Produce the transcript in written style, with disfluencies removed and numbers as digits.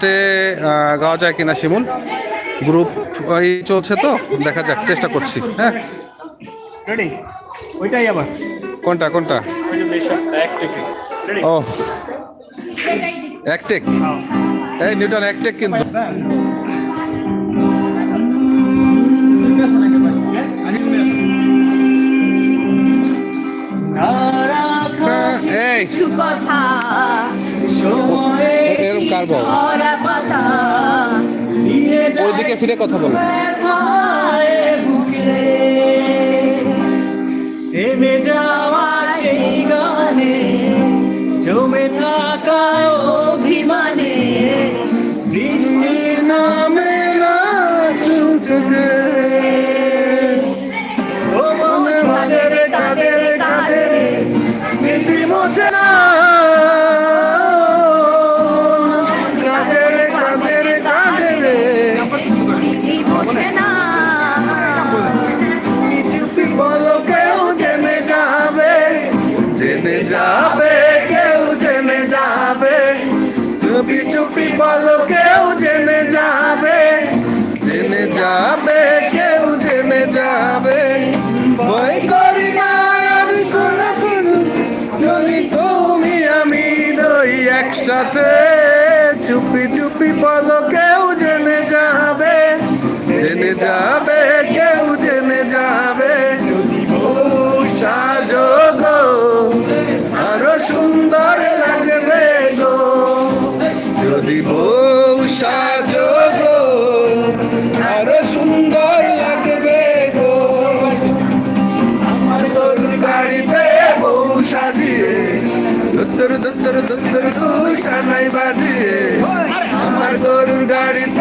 লাস্টে গাওয়া যায় কিনা শিমুল, গ্রুপ এই চলছে তো, দেখা যাক, চেষ্টা করছি। হ্যাঁ, রেডি, ওইটাই আবার কোনটা কোনটা? ও একটেক, এই নিউটন একটেক কিন্তু। এই কথা এরকম কার বল? ওইদিকে ফিরে কথা বলো। থেমে যাওয়া সেই গানে জমে থাকা অভিমানে বৃষ্টির নামে নাচছে ও মনে ভাদের কাদের কাদের স্মৃতি মোছে না, কাদের কাদের কাদের স্মৃতি মোছে না। চুপি বলো কেউ জেনে যাবে, জেনে যাবে কেউ জেনে যাবে, চুপি চুপি বলো কেউ জেনে যাবে, জেনে যাবে কেউ জেনে যাবে, ভয় করি না আমি কোনো কিছু, যদি তুমি আমি দুই একসাথে, চুপি চুপি বলো কেউ জেনে যাবে, জেনে যাবে কেউ জেনে যাবে, যদি বউ সাজো গো আরো সুন্দর লাগবে গো, যদি বউ সাজো গো আরো সুন্দর লাগবে গো। আমার গরুর গাড়িতে বউ সাজিয়ে দুত্তর দুত্তর দুত্তর দুই সানাই বাজিয়ে, আমার গরুর গাড়িতে